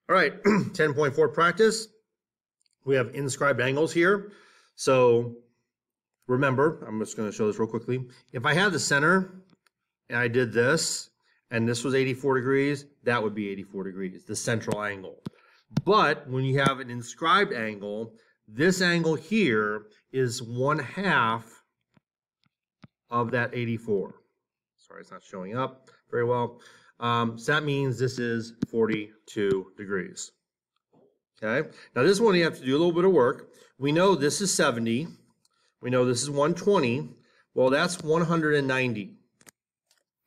All right, 10.4 practice. We have inscribed angles here. So remember, I'm just going to show this real quickly. If I had the center and I did this, and this was 84 degrees, that would be 84 degrees, the central angle. But when you have an inscribed angle, this angle here is 1/2 of that 84. Sorry, it's not showing up very well. So that means this is 42 degrees. Okay, now this one you have to do a little bit of work. We know this is 70. We know this is 120. Well, that's 190.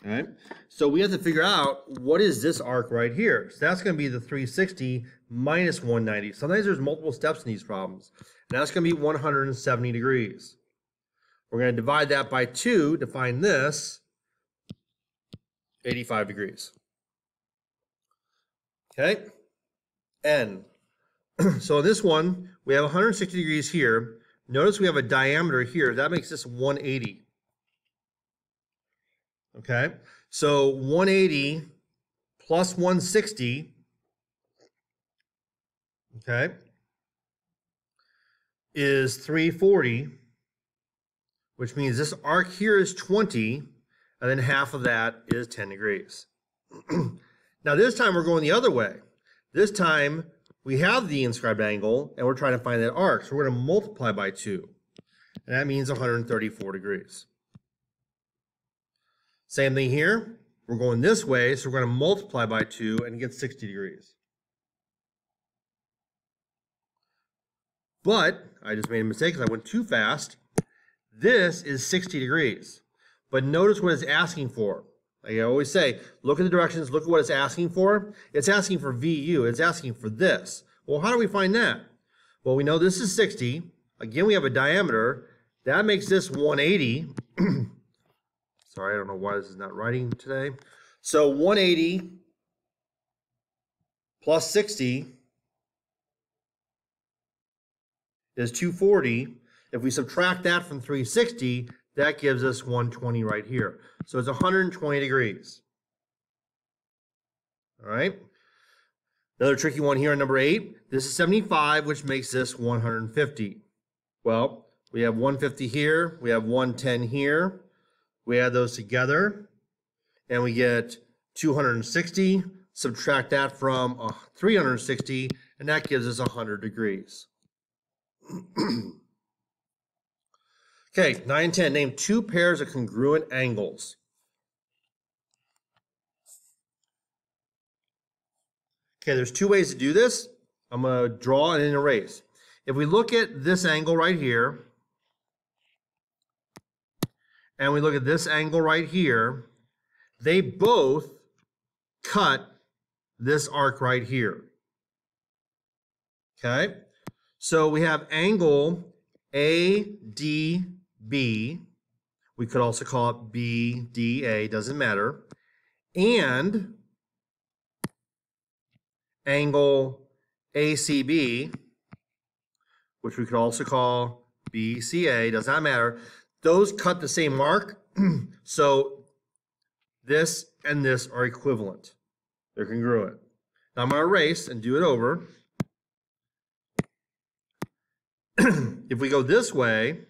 All right, so we have to figure out what is this arc right here. So that's going to be the 360 minus 190. Sometimes there's multiple steps in these problems. And that's going to be 170 degrees. We're going to divide that by 2 to find this, 85 degrees. Okay, N. So this one, we have 160 degrees here. Notice we have a diameter here. That makes this 180. Okay, so 180 plus 160, okay, is 340, which means this arc here is 20, and then half of that is 10 degrees. Now this time we're going the other way. This time we have the inscribed angle, and we're trying to find that arc, so we're going to multiply by 2, and that means 134 degrees. Same thing here. We're going this way, so we're going to multiply by 2 and get 60 degrees. But I just made a mistake because I went too fast. This is 60 degrees. But notice what it's asking for. Like I always say, look at the directions, look at what it's asking for. It's asking for VU. It's asking for this. Well, how do we find that? Well, we know this is 60. Again, we have a diameter. That makes this 180. Sorry, I don't know why this is not writing today. So 180 plus 60 is 240. If we subtract that from 360, that gives us 120 right here. So it's 120 degrees. All right. Another tricky one here on number 8. This is 75, which makes this 150. Well, we have 150 here. We have 110 here. We add those together, and we get 260. Subtract that from 360, and that gives us 100 degrees. Okay, 9 and 10. Name 2 pairs of congruent angles. Okay, there's 2 ways to do this. I'm going to draw and then erase. If we look at this angle right here, and we look at this angle right here, they both cut this arc right here. Okay? So we have angle ADB. We could also call it BDA, doesn't matter. And angle ACB, which we could also call BCA, does not matter. Those cut the same arc, so this and this are equivalent. They're congruent. Now I'm going to erase and do it over. If we go this way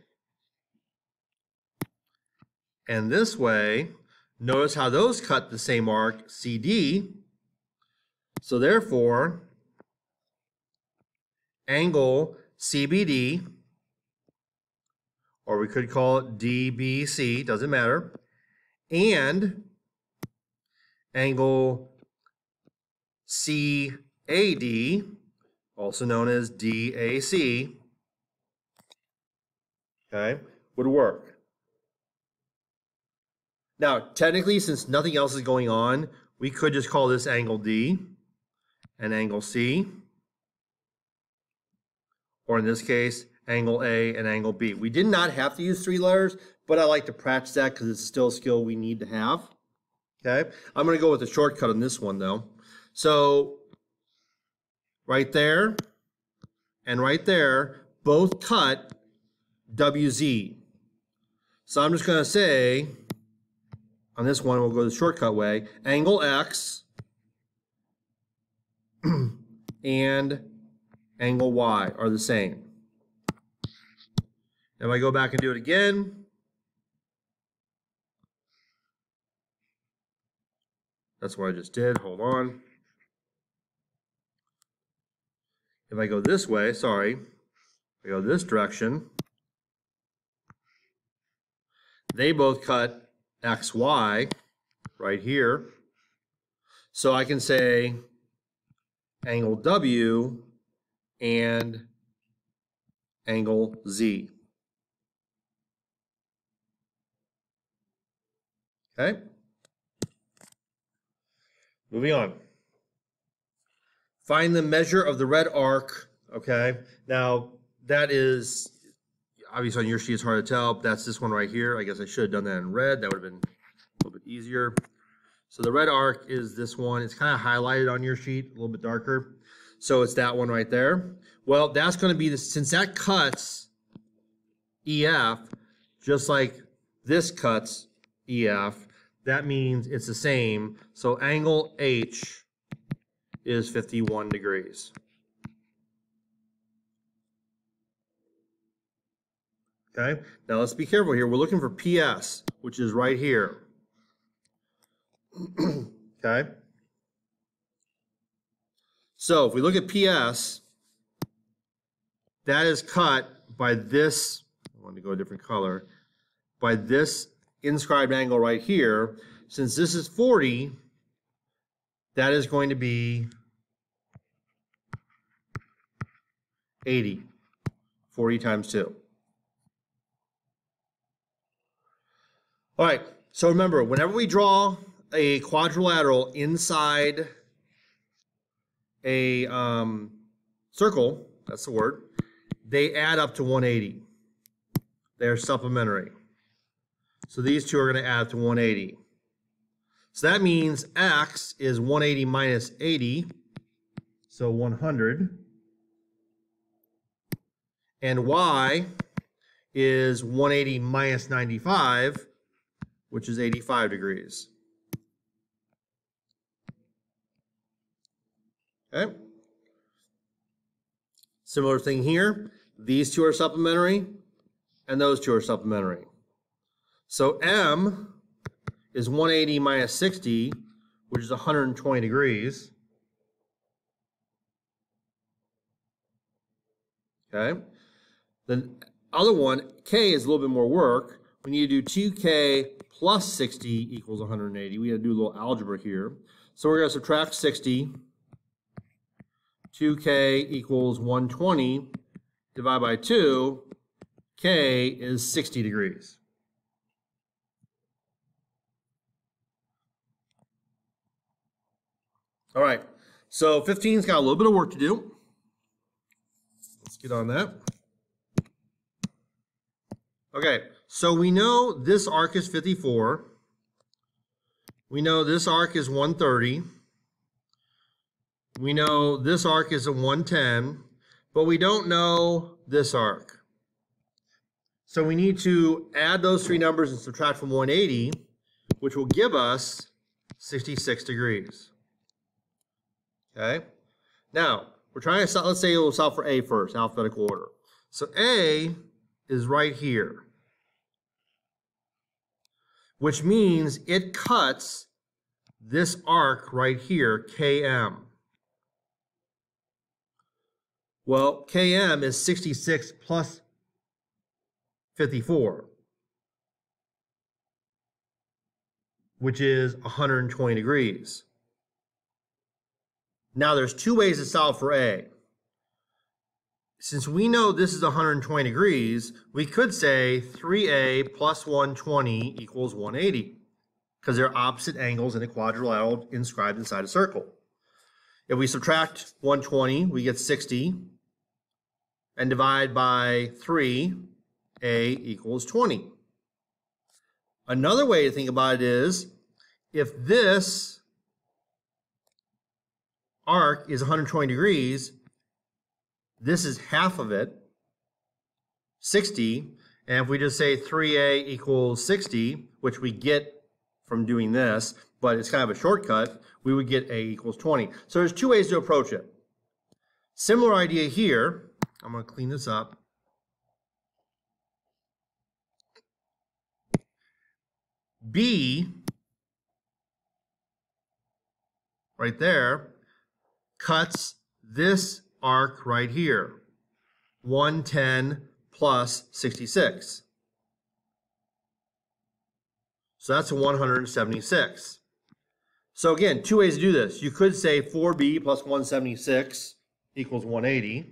and this way, notice how those cut the same arc, CD. So therefore, angle CBD, or we could call it DBC, doesn't matter, and angle CAD, also known as DAC, okay, would work. Now, technically, since nothing else is going on, we could just call this angle D and angle C, or in this case, angle A and angle B. We did not have to use 3 letters, but I like to practice that because it's still a skill we need to have. Okay, I'm going to go with a shortcut on this one though. So right there and right there both cut WZ. So I'm just going to say, on this one, we'll go the shortcut way, angle X and angle Y are the same. If I go back and do it again, that's what I just did. Hold on. If I go this way, sorry, I go this direction, they both cut XY right here. So I can say angle W and angle Z. Okay? Moving on. Find the measure of the red arc. Okay? Now, that is, obviously on your sheet it's hard to tell. That's this one right here. I guess I should have done that in red. That would have been a little bit easier. So the red arc is this one. It's kind of highlighted on your sheet, a little bit darker. So it's that one right there. Well, that's going to be, since that cuts EF, just like this cuts EF, that means it's the same. So angle H is 51 degrees. Okay, now let's be careful here. We're looking for PS, which is right here. Okay, so if we look at PS, that is cut by this, I want to go a different color, by this inscribed angle right here. Since this is 40, that is going to be 80, 40 times 2. All right, so remember, whenever we draw a quadrilateral inside a circle, that's the word, they add up to 180. They're supplementary. So these two are going to add to 180. So that means X is 180 minus 80, so 100. And Y is 180 minus 95, which is 85 degrees. Okay. Similar thing here. These two are supplementary, and those two are supplementary. So M is 180 minus 60, which is 120 degrees. Okay. The other one, K, is a little bit more work. We need to do 2K plus 60 equals 180. We got to do a little algebra here. So we're going to subtract 60. 2K equals 120. Divide by 2. K is 60 degrees. All right. So 15's got a little bit of work to do. Let's get on that. Okay. So we know this arc is 54. We know this arc is 130. We know this arc is a 110, but we don't know this arc. So we need to add those three numbers and subtract from 180, which will give us 66 degrees. Okay? Now, we're trying to, let's say we'll solve for A first, alphabetical order. So A is right here, which means it cuts this arc right here, KM. Well, KM is 66 plus 54, which is 120 degrees. Now, there's two ways to solve for A. Since we know this is 120 degrees, we could say 3A plus 120 equals 180, because they're opposite angles in a quadrilateral inscribed inside a circle. If we subtract 120, we get 60, and divide by 3, A equals 20. Another way to think about it is, if this arc is 120 degrees, this is half of it, 60, and if we just say 3A equals 60, which we get from doing this, but it's kind of a shortcut, we would get A equals 20. So there's two ways to approach it. Similar idea here. I'm going to clean this up. B, right there, cuts this arc right here. 110 plus 66. So that's 176. So again, two ways to do this. You could say 4B plus 176 equals 180.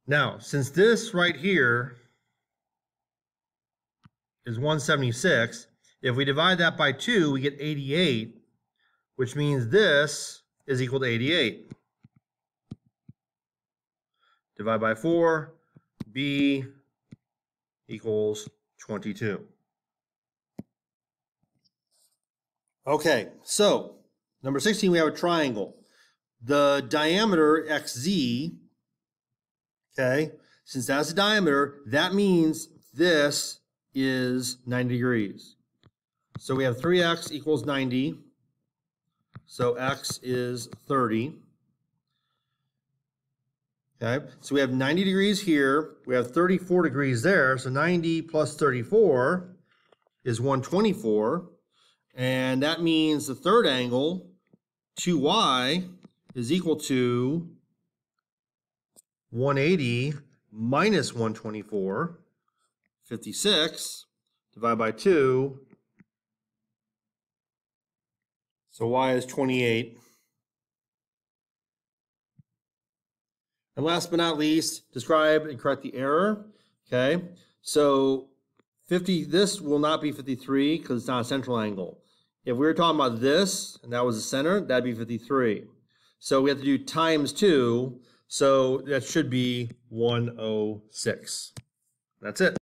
Now, since this right here is 176, if we divide that by 2, we get 88, which means this is equal to 88. Divide by 4, B equals 22. Okay, so number 16, we have a triangle. The diameter xz, okay, since that's the diameter, that means this is 90 degrees. So we have 3x equals 90. So x is 30. Okay, so we have 90 degrees here. We have 34 degrees there. So 90 plus 34 is 124. And that means the third angle, 2y, is equal to 180 minus 124, 56, divided by 2. So y is 28. And last but not least, describe and correct the error. Okay, so 50, this will not be 53 because it's not a central angle. If we were talking about this, and that was the center, that'd be 53. So we have to do times 2, so that should be 106. That's it.